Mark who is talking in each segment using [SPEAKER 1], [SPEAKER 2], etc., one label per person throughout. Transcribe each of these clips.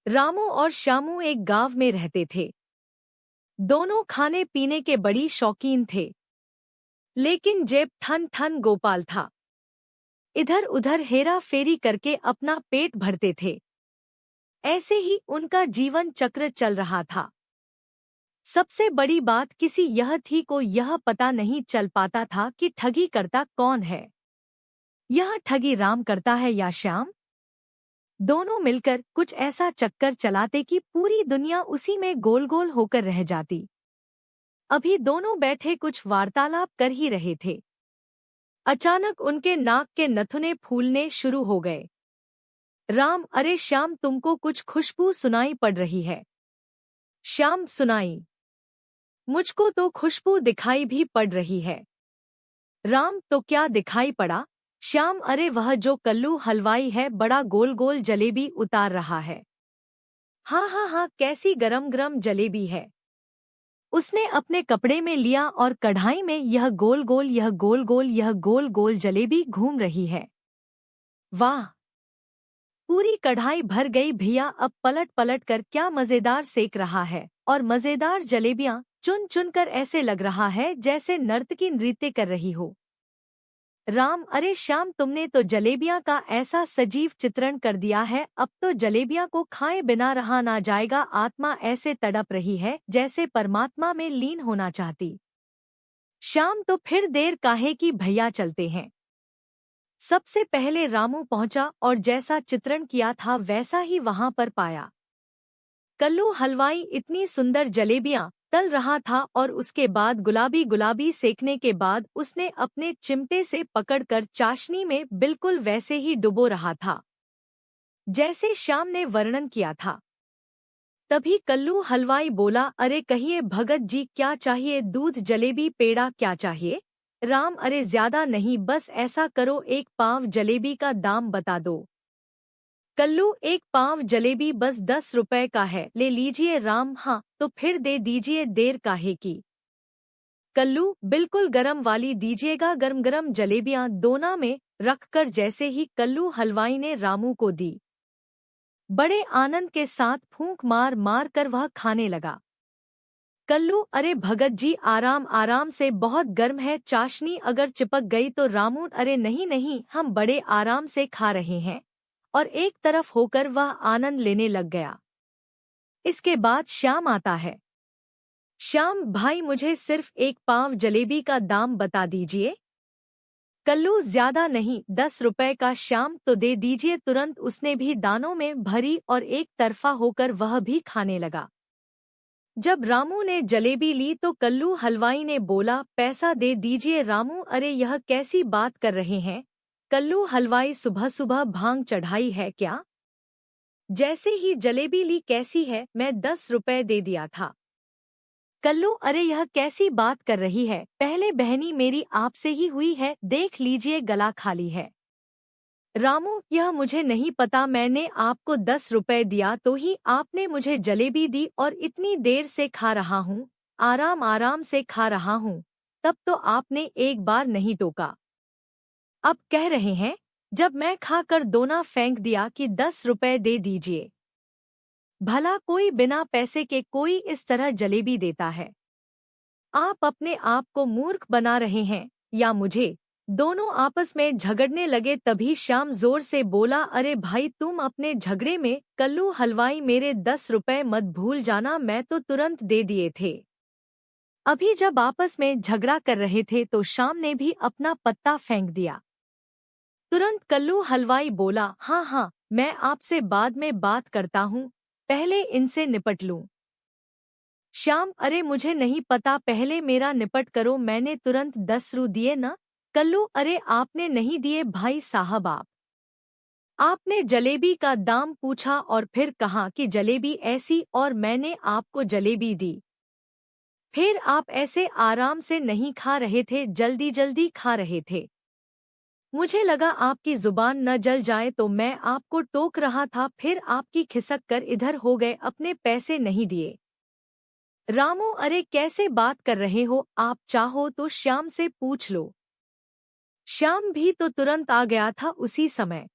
[SPEAKER 1] रामू और श्यामू एक गांव में रहते थे। दोनों खाने पीने के बड़ी शौकीन थे, लेकिन जेब ठन ठन गोपाल था। इधर उधर हेरा फेरी करके अपना पेट भरते थे। ऐसे ही उनका जीवन चक्र चल रहा था। सबसे बड़ी बात किसी यह थी को यह पता नहीं चल पाता था कि ठगी करता कौन है। यह ठगी राम करता है या श्याम। दोनों मिलकर कुछ ऐसा चक्कर चलाते कि पूरी दुनिया उसी में गोल गोल होकर रह जाती। अभी दोनों बैठे कुछ वार्तालाप कर ही रहे थे। अचानक उनके नाक के नथुने फूलने शुरू हो गए। राम, अरे श्याम, तुमको कुछ खुशबू सुनाई पड़ रही है। श्याम, सुनाई? मुझको तो खुशबू दिखाई भी पड़ रही है। राम, तो क्या दिखाई पड़ा? श्याम, अरे वह जो कल्लू हलवाई है बड़ा गोल गोल जलेबी उतार रहा है। हाँ हाँ हाँ, कैसी गरम गरम जलेबी है। उसने अपने कपड़े में लिया और कढ़ाई में यह गोल गोल यह गोल गोल यह गोल गोल जलेबी घूम रही है। वाह, पूरी कढ़ाई भर गई भैया। अब पलट पलट कर क्या मजेदार सेक रहा है, और मजेदार जलेबियां चुन चुन कर ऐसे लग रहा है जैसे नर्तकी नृत्य कर रही हो। राम, अरे श्याम, तुमने तो जलेबियां का ऐसा सजीव चित्रण कर दिया है, अब तो जलेबियां को खाए बिना रहा ना जाएगा। आत्मा ऐसे तड़प रही है जैसे परमात्मा में लीन होना चाहती। श्याम, तो फिर देर काहे की भैया, चलते हैं। सबसे पहले रामू पहुंचा और जैसा चित्रण किया था वैसा ही वहां पर पाया। कल्लू हलवाई इतनी सुंदर जलेबियां तल रहा था और उसके बाद गुलाबी गुलाबी सेकने के बाद उसने अपने चिमटे से पकड़कर चाशनी में बिल्कुल वैसे ही डुबो रहा था जैसे श्याम ने वर्णन किया था। तभी कल्लू हलवाई बोला, अरे कहिए भगत जी, क्या चाहिए? दूध, जलेबी, पेड़ा, क्या चाहिए? राम, अरे ज्यादा नहीं, बस ऐसा करो, 1 पाव जलेबी का दाम बता दो। कल्लू, 1 पाव जलेबी बस 10 रुपए का है, ले लीजिए। राम, हाँ तो फिर दे दीजिए, देर काहे की। कल्लू, बिल्कुल गरम वाली दीजिएगा। गरम गरम जलेबियां दोना में रखकर जैसे ही कल्लू हलवाई ने रामू को दी, बड़े आनंद के साथ फूंक मार मार कर वह खाने लगा। कल्लू, अरे भगत जी, आराम आराम से, बहुत गर्म है, चाशनी अगर चिपक गई तो। रामू, अरे नहीं नहीं, हम बड़े आराम से खा रहे हैं। और एक तरफ होकर वह आनंद लेने लग गया। इसके बाद श्याम आता है। श्याम भाई, मुझे सिर्फ 1 पाव जलेबी का दाम बता दीजिए। कल्लू, ज्यादा नहीं, 10 रुपए का। श्याम, तो दे दीजिए तुरंत। उसने भी दानों में भरी और एक तरफा होकर वह भी खाने लगा। जब रामू ने जलेबी ली तो कल्लू हलवाई ने बोला, पैसा दे दीजिए। रामू, अरे यह कैसी बात कर रहे हैं कल्लू हलवाई, सुबह सुबह भांग चढ़ाई है क्या? जैसे ही जलेबी ली, कैसी है, मैं 10 रुपए दे दिया था। कल्लू, अरे यह कैसी बात कर रही है, पहले बहनी मेरी आपसे ही हुई है, देख लीजिए गला खाली है। रामू, यह मुझे नहीं पता, मैंने आपको 10 रुपए दिया तो ही आपने मुझे जलेबी दी और इतनी देर से खा रहा हूँ, आराम आराम से खा रहा हूँ, तब तो आपने एक बार नहीं टोका। अब कह रहे हैं जब मैं खाकर दोना फेंक दिया कि 10 रुपए दे दीजिए। भला कोई बिना पैसे के कोई इस तरह जलेबी देता है? आप अपने आप को मूर्ख बना रहे हैं या मुझे? दोनों आपस में झगड़ने लगे। तभी श्याम जोर से बोला, अरे भाई, तुम अपने झगड़े में कल्लू हलवाई, मेरे 10 रुपए मत भूल जाना, मैं तो तुरंत दे दिए थे। अभी जब आपस में झगड़ा कर रहे थे तो श्याम ने भी अपना पत्ता फेंक दिया। तुरंत कल्लू हलवाई बोला, हाँ हाँ, मैं आपसे बाद में बात करता हूँ, पहले इनसे निपट लूं। श्याम, अरे मुझे नहीं पता, पहले मेरा निपट करो, मैंने तुरंत 10 रू दिए ना। कल्लू, अरे आपने नहीं दिए भाई साहब, आपने जलेबी का दाम पूछा और फिर कहा कि जलेबी ऐसी, और मैंने आपको जलेबी दी। फिर आप ऐसे आराम से नहीं खा रहे थे, जल्दी जल्दी खा रहे थे। मुझे लगा आपकी जुबान न जल जाए तो मैं आपको टोक रहा था, फिर आपकी खिसक कर इधर हो गए, अपने पैसे नहीं दिए। रामू, अरे कैसे बात कर रहे हो आप, चाहो तो श्याम से पूछ लो। श्याम भी तो तुरंत आ गया था उसी समय।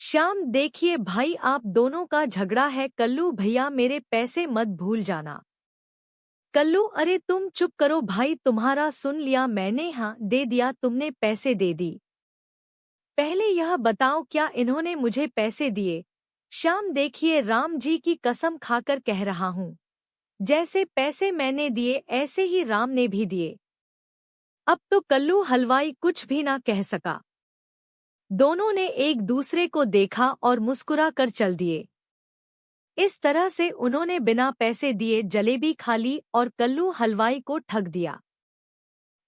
[SPEAKER 1] श्याम, देखिए भाई, आप दोनों का झगड़ा है। कल्लू भैया, मेरे पैसे मत भूल जाना। कल्लू, अरे तुम चुप करो भाई, तुम्हारा सुन लिया मैंने। हाँ, दे दिया, तुमने पैसे दे दी। पहले यह बताओ, क्या इन्होंने मुझे पैसे दिए? श्याम, देखिए, राम जी की कसम खाकर कह रहा हूँ, जैसे पैसे मैंने दिए ऐसे ही राम ने भी दिए। अब तो कल्लू हलवाई कुछ भी ना कह सका। दोनों ने एक दूसरे को देखा और मुस्कुरा कर चल दिए। इस तरह से उन्होंने बिना पैसे दिए जलेबी खा ली और कल्लू हलवाई को ठग दिया।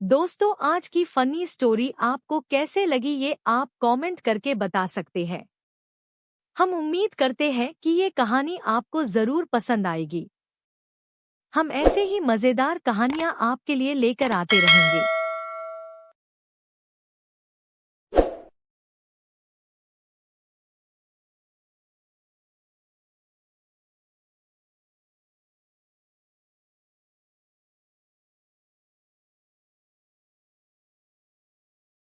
[SPEAKER 1] दोस्तों, आज की फनी स्टोरी आपको कैसे लगी ये आप कमेंट करके बता सकते हैं। हम उम्मीद करते हैं कि ये कहानी आपको जरूर पसंद आएगी। हम ऐसे ही मजेदार कहानियां आपके लिए लेकर आते रहेंगे।